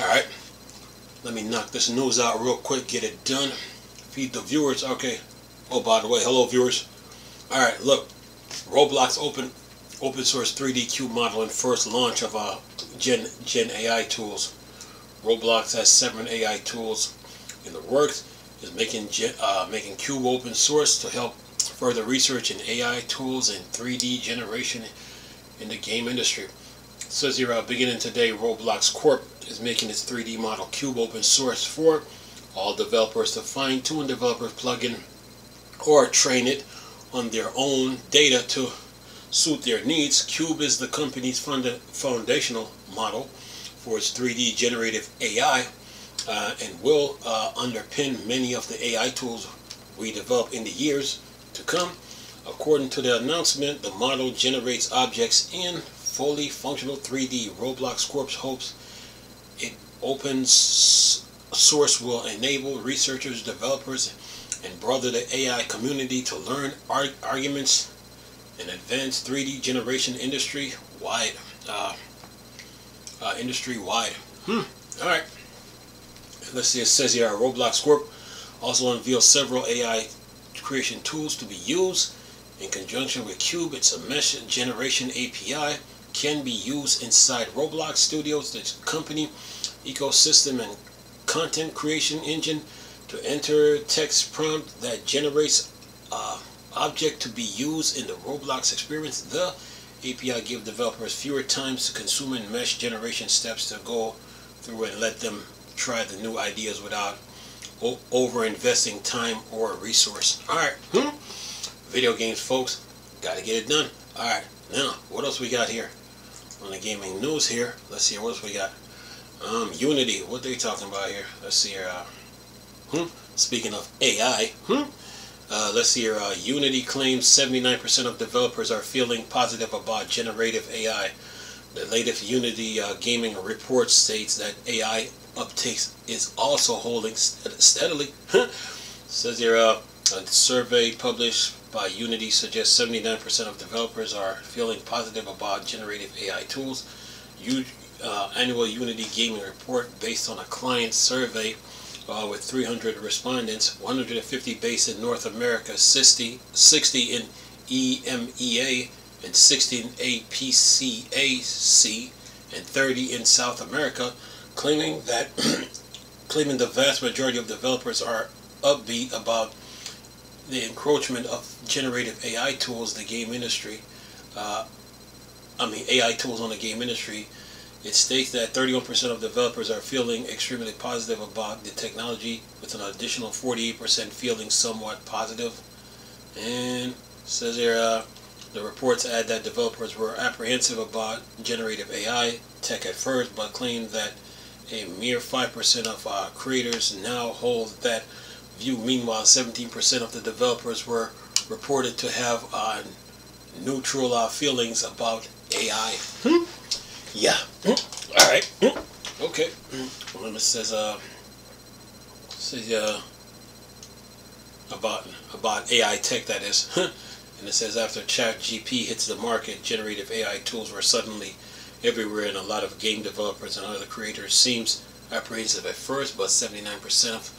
Alright, let me knock this news out real quick, get it done. Feed the viewers, okay. Oh, by the way, hello viewers. Alright, look. Roblox open source 3D cube model and first launch of Gen AI tools. Roblox has 7 AI tools in the works. Is making Cube open source to help further research in AI tools and 3D generation in the game industry. It says here, beginning today, Roblox Corp is making its 3D model Cube open source for all developers to fine-tune developers plugin or train it on their own data to suit their needs. Cube is the company's foundational model for its 3D generative AI and will underpin many of the AI tools we develop in the years to come. According to the announcement, the model generates objects in fully functional 3D. Roblox Corp hopes it open source will enable researchers, developers, and broader the AI community to learn arguments and advance 3D generation industry-wide. Alright. Let's see, it says here, Roblox Corp also unveiled several AI creation tools to be used in conjunction with Cube. It's a mesh generation API can be used inside Roblox Studios, the company ecosystem and content creation engine, to enter text prompt that generates object to be used in the Roblox experience. The API gives developers fewer times to consume and mesh generation steps to go through and let them try the new ideas without over investing time or resource. Alright, video games, folks, gotta get it done. Alright, now what else we got here on the gaming news here? Let's see, what else we got. Unity, what they talking about here? Let's see here. Speaking of AI, let's see here. Unity claims 79% of developers are feeling positive about generative AI. The latest Unity gaming report states that AI uptake is also holding steadily. Says here, a survey published by Unity suggests 79% of developers are feeling positive about generative AI tools. Annual Unity gaming report based on a client survey with 300 respondents, 150 based in North America, 60 in EMEA, and 60 in APCAC, and 30 in South America, claiming the vast majority of developers are upbeat about the encroachment of generative AI tools in the game industry. AI tools on the game industry. It states that 31% of developers are feeling extremely positive about the technology, with an additional 48% feeling somewhat positive. And it says here, the reports add that developers were apprehensive about generative AI tech at first, but claim that a mere 5% of creators now hold that view. Meanwhile, 17% of the developers were reported to have neutral feelings about AI. Yeah. Alright. Okay. Well, it says about AI tech, that is. And it says after ChatGPT hits the market, generative AI tools were suddenly everywhere, and a lot of game developers and other creators seems apprehensive at first, but 79%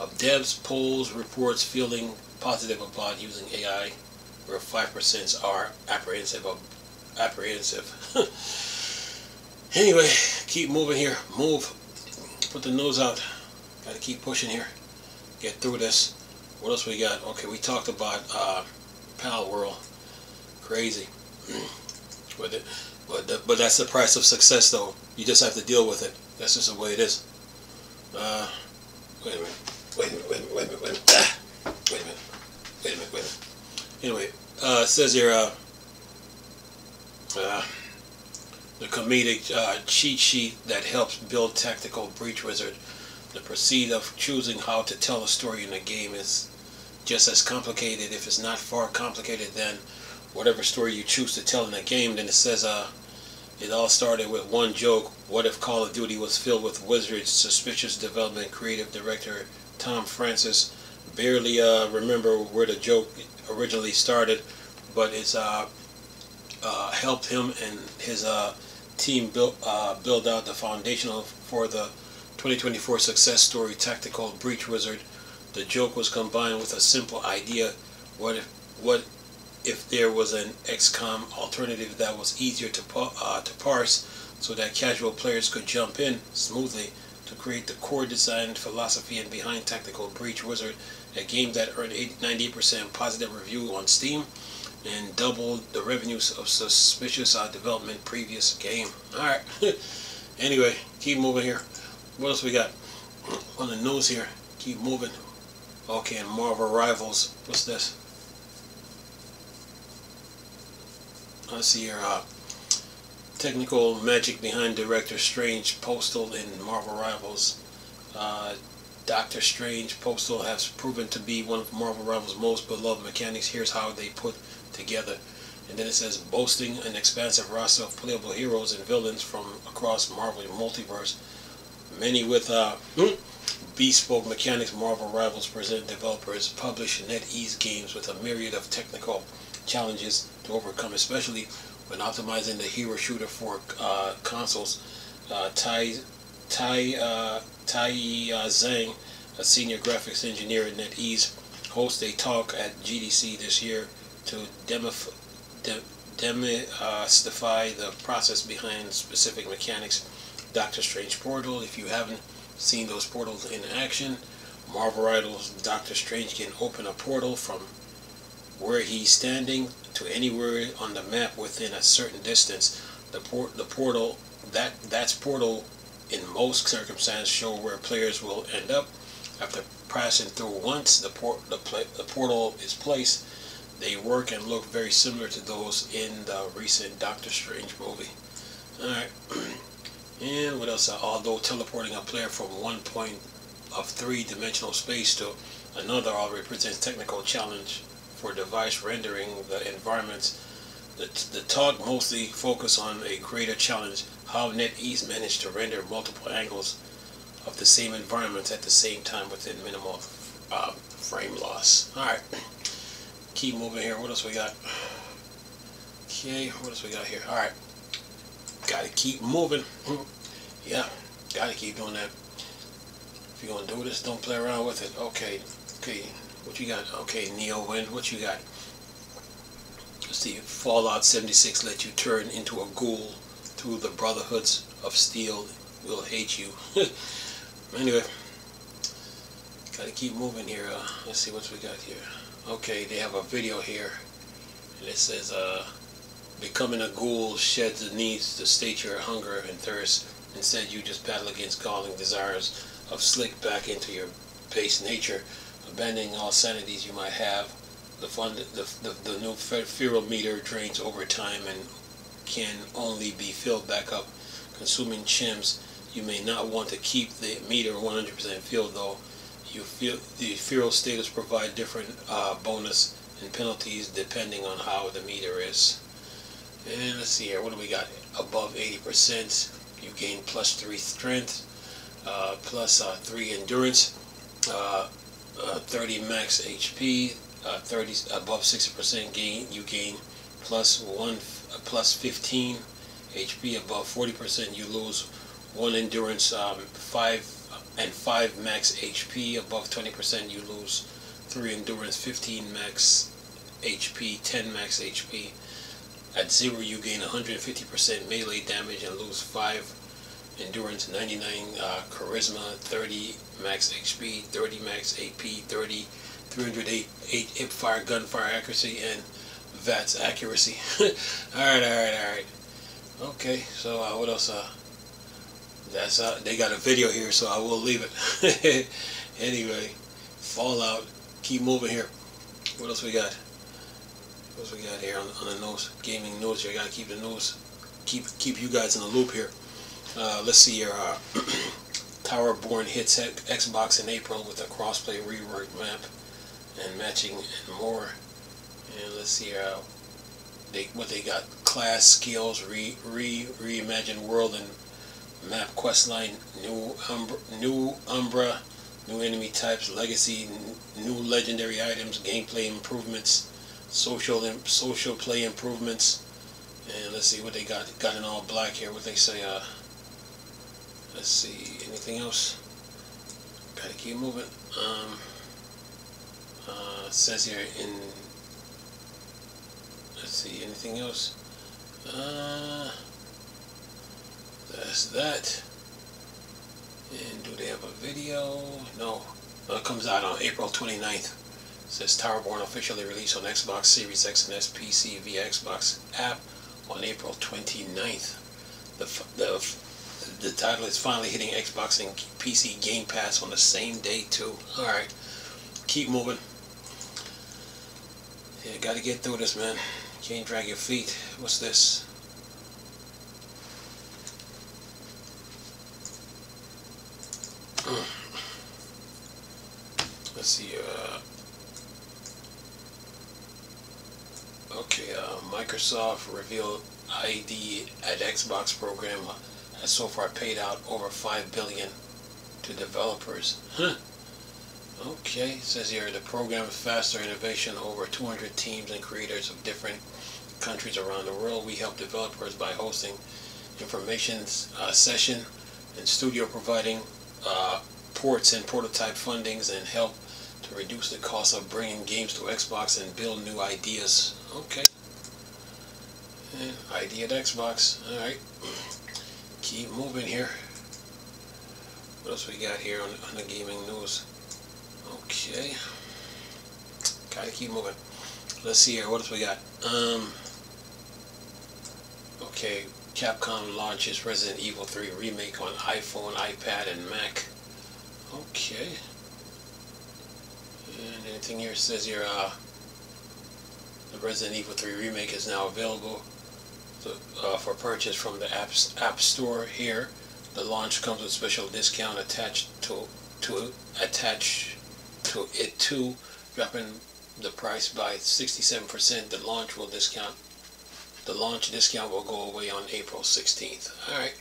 of devs polls reports feeling positive about using AI, where 5% are apprehensive. Anyway, keep moving here. Move. Put the nose out. Gotta keep pushing here. Get through this. What else we got? Okay, we talked about Pal World. Crazy. But that's the price of success, though. You just have to deal with it. That's just the way it is. Wait a minute. Anyway, it says here, the comedic cheat sheet that helps build tactical breach wizard. The procedure of choosing how to tell a story in a game is just as complicated, if it's not far complicated, than whatever story you choose to tell in a game. Then it says it all started with one joke. What if Call of Duty was filled with wizards? Suspicious development creative director Tom Francis barely remember where the joke originally started, but it's helped him and his team build out the foundational for the 2024 success story Tactical Breach Wizard. The joke was combined with a simple idea: what if there was an XCOM alternative that was easier to parse, so that casual players could jump in smoothly to create the core design philosophy and behind Tactical Breach Wizard, a game that earned 98% positive review on Steam and doubled the revenues of Suspicious Development previous game. Alright, anyway, keep moving here. What else we got on the news here? Keep moving. Okay, and Marvel Rivals. What's this? Let's see here. Technical magic behind Director Strange Postal in Marvel Rivals. Doctor Strange Postal has proven to be one of Marvel Rivals' most beloved mechanics. Here's how they put together. And then it says, boasting an expansive roster of playable heroes and villains from across Marvel Multiverse, many with bespoke mechanics. Marvel Rivals present developers publish NetEase games with a myriad of technical challenges to overcome, especially when optimizing the hero shooter for consoles. Tai Zhang, a senior graphics engineer at NetEase, hosts a talk at GDC this year to demystify the process behind specific mechanics. Doctor Strange Portal. If you haven't seen those portals in action, Marvel Rivals Doctor Strange can open a portal from where he's standing to anywhere on the map within a certain distance. The portal in most circumstances show where players will end up after passing through. Once the portal is placed, they work and look very similar to those in the recent Doctor Strange movie. Alright. And what else? Although teleporting a player from one point of three-dimensional space to another all represents technical challenge for device rendering the environments, the talk mostly focused on a greater challenge: how NetEase managed to render multiple angles of the same environments at the same time within minimal frame loss. Alright, keep moving here. What else we got? Okay, what else we got here? Alright, gotta keep moving. Yeah, gotta keep doing that. If you're gonna do this, don't play around with it. Okay, what you got? Okay, Neowind, what you got? Let's see. Fallout 76 let you turn into a ghoul through the Brotherhoods of Steel will hate you. Anyway, gotta keep moving here. Let's see what we got here. Okay, they have a video here, and it says, becoming a ghoul sheds the needs to sate your hunger and thirst. Instead, you just battle against galling desires of slick back into your base nature, abandoning all sanities you might have. The new feral meter drains over time and can only be filled back up, consuming chims. You may not want to keep the meter 100% filled, though. You feel the feral status provide different bonus and penalties depending on how the meter is. And let's see here, what do we got? Above 80%, you gain +3 strength, +3 endurance, 30 max HP, 30 above 60% gain. You gain +15 HP. Above 40%, you lose 1 endurance, 5 max HP. Above 20%, you lose 3 endurance, 15 max HP, 10 max HP. At 0, you gain 150% melee damage and lose 5 endurance, 99 charisma, 30 max HP, 30 max AP, 308 hipfire, gunfire accuracy, and VATS accuracy. Alright. Okay, so what else? That's they got a video here, so I will leave it. Anyway, Fallout. Keep moving here. What else we got? What else we got here on the news? Gaming news here. I gotta keep the news, keep you guys in the loop here. Let's see here. Towerborn hits Xbox in April with a crossplay reworked map and matching and more. And let's see what they got: class, skills, reimagined world and map questline, new Umbra, new enemy types, legacy, new legendary items, gameplay improvements, social play improvements, And let's see what they got in all black here. What they say. Let's see. Anything else? Gotta keep moving. It says here in. Let's see. Anything else? That's that. And do they have a video? No. It comes out on April 29th. It says Towerborn officially released on Xbox Series X and S PC via Xbox app on April 29th. The title is finally hitting Xbox and PC Game Pass on the same day too. Alright. Keep moving. Yeah, gotta get through this, man. Can't drag your feet. What's this? Let's see. Okay. Microsoft revealed ID at Xbox program has so far paid out over $5 billion to developers. Huh. Okay. It says here the program is faster innovation. Over 200 teams and creators of different countries around the world. We help developers by hosting information session and studio providing ports and prototype fundings and help to reduce the cost of bringing games to Xbox and build new ideas. Okay. And idea at Xbox. Alright. Keep moving here. What else we got here on the gaming news? Okay. Gotta keep moving. Let's see here. What else we got? Okay. Capcom launches Resident Evil 3 remake on iPhone, iPad, and Mac. Okay. And anything here says here, the Resident Evil 3 remake is now available for purchase from the App Store here. The launch comes with special discount attached to it too, dropping the price by 67%. The launch discount will go away on April 16th. Alright.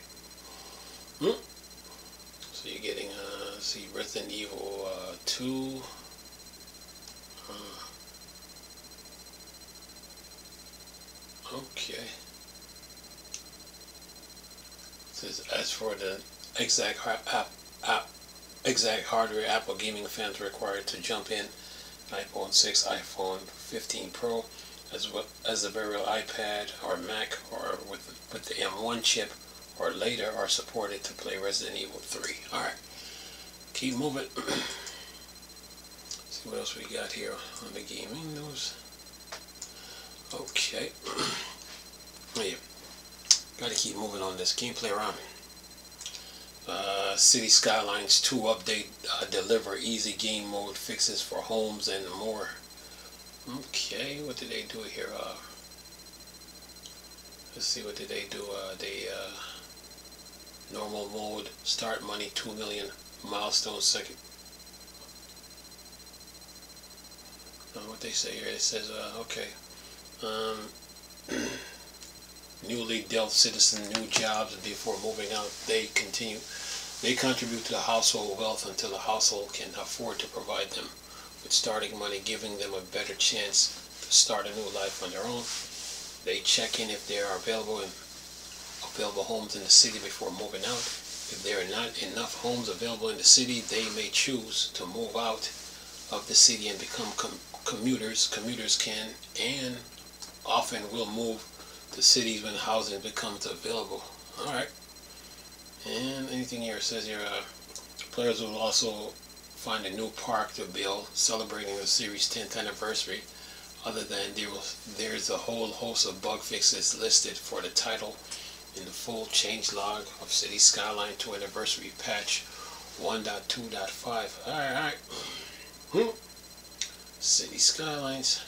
So you're getting, see, Resident Evil 2. Okay. It says, as for the exact hardware, Apple gaming fans are required to jump in. iPhone 6, iPhone 15 Pro, as well as the variable iPad or Mac or with the M1 chip or later are supported to play Resident Evil 3. Alright, keep moving. See what else we got here on the gaming news. Okay. Yeah. Gotta keep moving on this. Can't play around. City Skylines 2 update, deliver easy game mode fixes for homes and more. Okay, what did they do here? Let's see, what did they do? Normal mode, start money 2 million, milestone second. What they say here, it says, okay. Newly dealt citizen new jobs before moving out. They contribute to the household wealth until the household can afford to provide them with starting money, giving them a better chance to start a new life on their own. They check in if there are available homes in the city before moving out. If there are not enough homes available in the city, they may choose to move out of the city and become commuters. Commuters can and often will move to cities when housing becomes available. Alright. And anything here says here, players will also find a new park to build celebrating the series' 10th anniversary. Other than there's a whole host of bug fixes listed for the title in the full changelog of City Skyline 2 anniversary patch 1.2.5. Alright. City Skylines.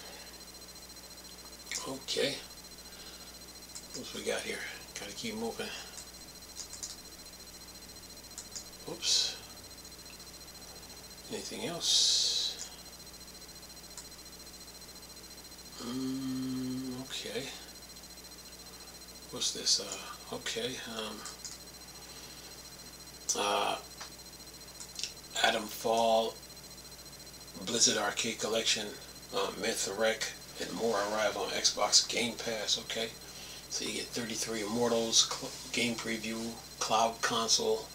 Okay. What we got here? Gotta keep moving. Oops. Anything else? Okay. What's this? Okay. Atom Fall, Blizzard Arcade Collection, Myth Wreck, and more arrive on Xbox Game Pass. Okay. So you get 33 Immortals, game preview, cloud console,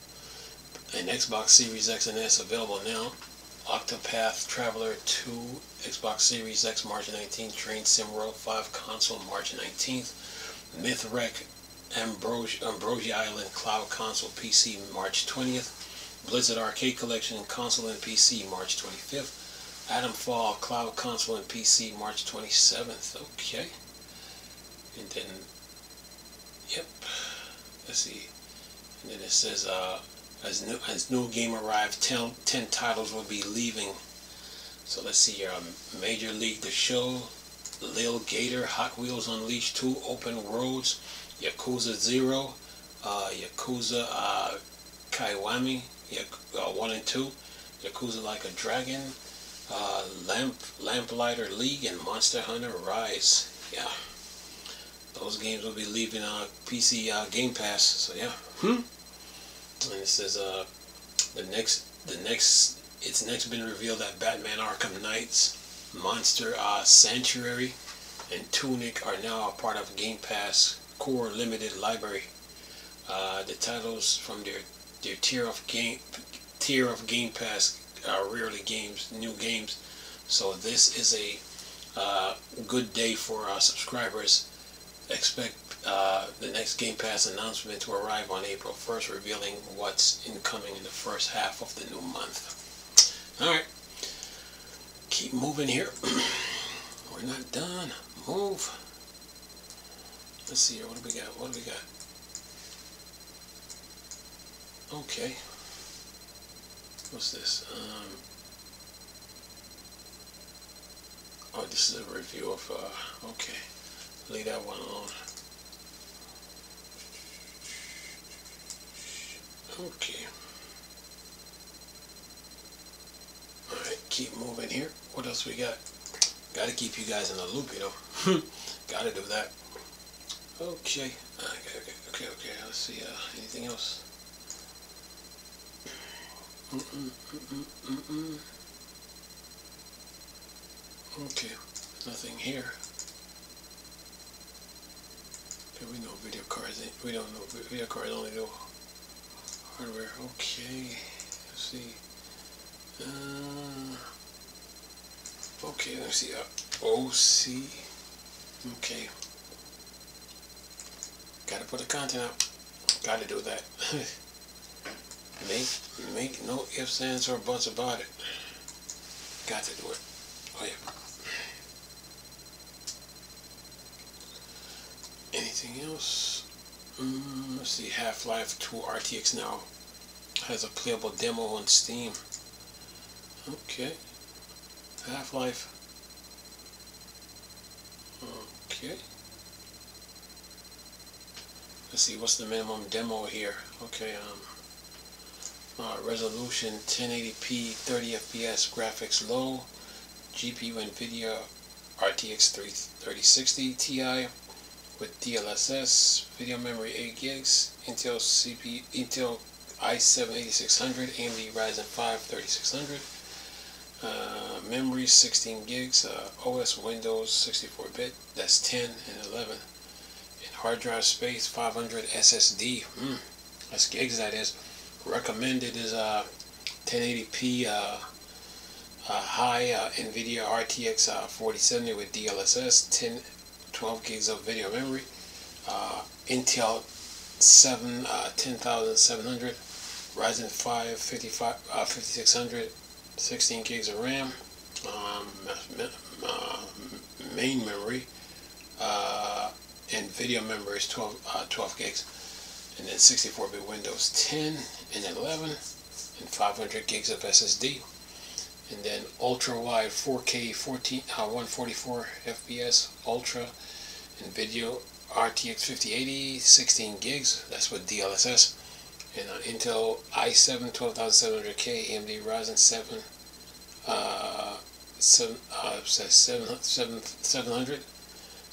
and Xbox Series X and S available now. Octopath Traveler 2, Xbox Series X March 19th, Train Sim World 5 console March 19th, Mythwreck Ambrosia Island Cloud console PC March 20th, Blizzard Arcade Collection console and PC March 25th, Atomfall Cloud console and PC March 27th. Okay. And then, yep. Let's see. And then it says, as new game arrived, 10 titles will be leaving. So let's see here. Major League The Show, Lil Gator, Hot Wheels Unleashed 2, Open Roads, Yakuza 0, Yakuza Kiwami 1 and 2, Yakuza Like a Dragon, Lamplighter League, and Monster Hunter Rise. Yeah. Those games will be leaving PC Game Pass. So yeah. And it says it's next been revealed that Batman Arkham Knight's Monster Sanctuary and Tunic are now a part of Game Pass Core Limited Library. The titles from their tier of Game Pass are rarely new games. So this is a good day for subscribers. Expect the next Game Pass announcement to arrive on April 1st, revealing what's incoming in the first half of the new month. Alright, keep moving here. We're not done. Move. Let's see here. What do we got? Okay. What's this? Oh, this is a review of, okay. Leave that one alone. Okay. Alright, keep moving here. What else we got? Gotta keep you guys in the loop, you know. Gotta do that. Okay. Okay. Let's see, anything else? Okay. Nothing here. We know video cards. We don't know video cards only do hardware. Okay, let's see. Okay, let's see. OC. Okay. Gotta put the content out. Gotta do that. Make no ifs, ands, or buts about it. Got to do it. Oh yeah. Anything else? Let's see. Half-Life 2 RTX now has a playable demo on Steam. Okay. Half-Life. Okay. Let's see. What's the minimum demo here? Okay. Resolution 1080p, 30 FPS, graphics low. GPU NVIDIA RTX 3060 Ti. With DLSS, video memory 8 gigs, Intel i7 8600, AMD Ryzen 5 3600, memory 16 gigs, OS Windows 64-bit, that's 10 and 11, and hard drive space 500 SSD, that's gigs that is. Recommended is 1080p high NVIDIA RTX 4070 with DLSS, 12 gigs of video memory, Intel 10700, Ryzen 5 5600, 16 gigs of RAM, main memory, and video memory is 12 gigs, and then 64-bit Windows 10 and 11, and 500 gigs of SSD. And then ultra-wide 4K 144 FPS Ultra and video RTX 5080 16 gigs, that's with DLSS, and Intel i7 12700K, AMD Ryzen 7 700,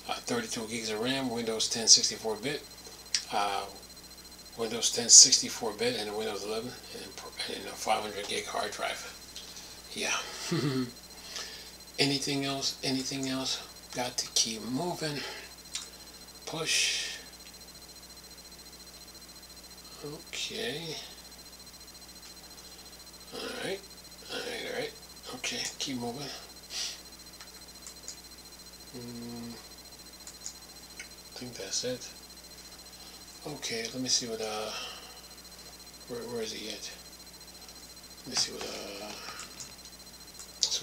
32 gigs of RAM, Windows 10 64-bit, Windows 10 64-bit, and Windows 11, and a 500 gig hard drive. Yeah. Anything else? Got to keep moving. Push. Okay. Alright. Alright. Okay, keep moving. I think that's it. Okay, let me see what, where is he at? Let me see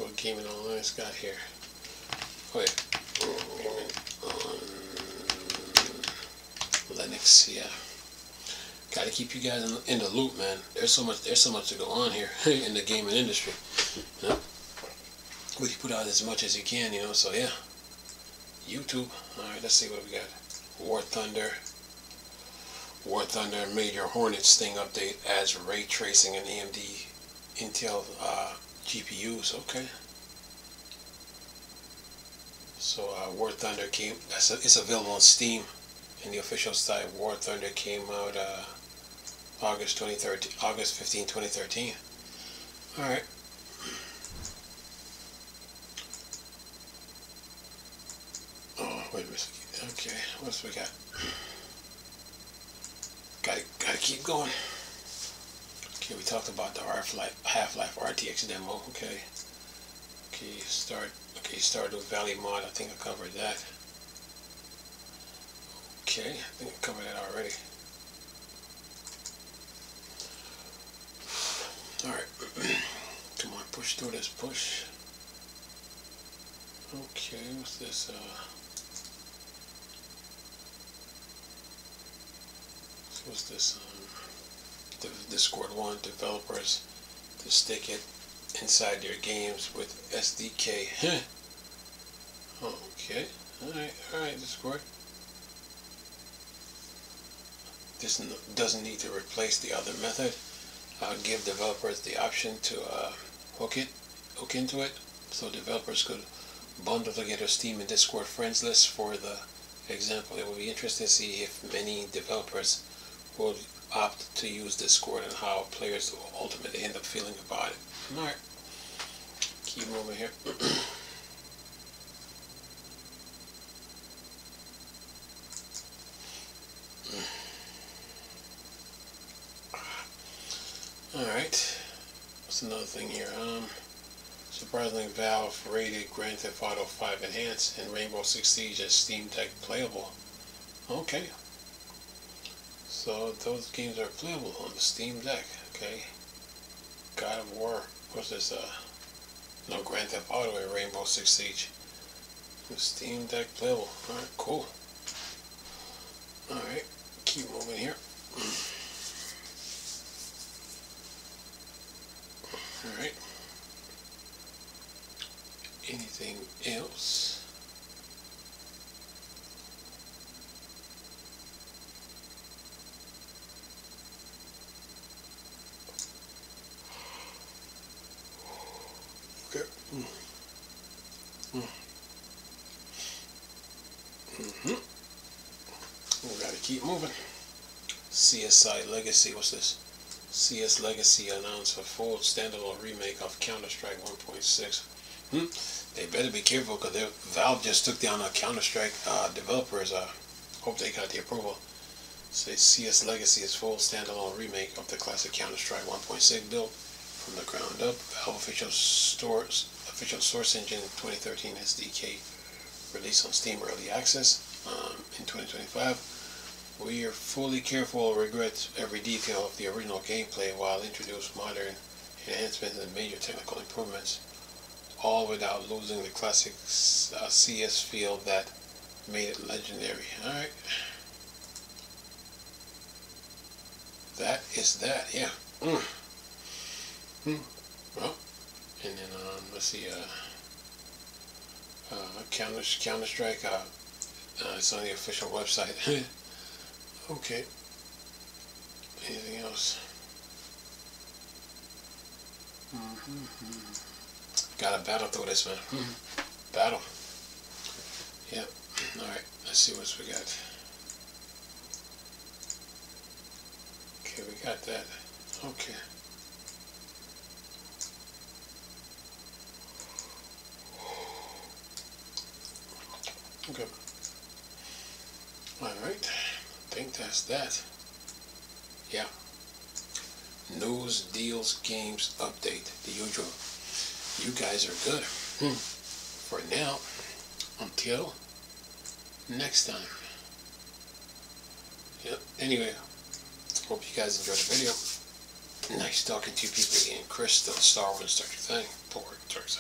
what Gaming Online's got here. Oh yeah. On Linux, yeah. Got to keep you guys in the loop, man. There's so much to go on here in the gaming industry. You know? We can put out as much as you can, you know. So yeah, YouTube. All right, let's see what we got. War Thunder Major Hornet Sting update adds ray tracing and AMD Intel GPUs. Okay. So War Thunder came. It's available on Steam. In the official site, War Thunder came out August 15, 2013. All right. Oh, wait a minute. Okay, what else we got? Gotta keep going. Okay, we talked about the Half-Life RTX demo. Okay. Start with Valley Mod. I think I covered that. Okay, I think I covered that already. Alright. Come on, push through this, push. Okay, what's this? What's this? The Discord want developers to stick it inside their games with SDK. Okay, alright, Discord. This doesn't need to replace the other method. Give developers the option to hook into it, so developers could bundle together Steam and Discord friends lists. For the example, it will be interesting to see if many developers will opt to use Discord and how players will ultimately end up feeling about it. Alright, keep moving here. Alright, what's another thing here? Surprisingly, Valve rated Grand Theft Auto 5 Enhanced and Rainbow Six Siege as Steam Deck playable. Okay. So those games are playable on the Steam Deck, okay? God of War, what's this, no, Grand Theft Auto and Rainbow Six Siege. The Steam Deck playable, alright, cool. Alright, keep moving here. Alright. Anything else? Okay. We gotta keep moving. CSI Legacy, what's this? CS Legacy announced a full standalone remake of Counter-Strike 1.6. They better be careful, because Valve just took down Counter-Strike developers. Hope they got the approval. Say CS Legacy is full standalone remake of the classic Counter-Strike 1.6 built from the ground up. Valve official source engine 2013 SDK released on Steam Early Access in 2025. We are fully careful, regret every detail of the original gameplay while introduce modern enhancements and major technical improvements, all without losing the classic CS feel that made it legendary. Alright. That is that, yeah. Well, and then let's see, Counter-Strike, it's on the official website. Okay. Anything else? Gotta battle through this, man. Battle. Yep. Alright, let's see what else we got. Okay, we got that. Okay. Okay. Alright. I think that's that. Yeah. News, deals, games, update. The usual. You guys are good. For now, until next time. Yep. Anyway, hope you guys enjoyed the video. Nice talking to you people again. Chris, the Star Wars Star Trek thing. Poor Turks.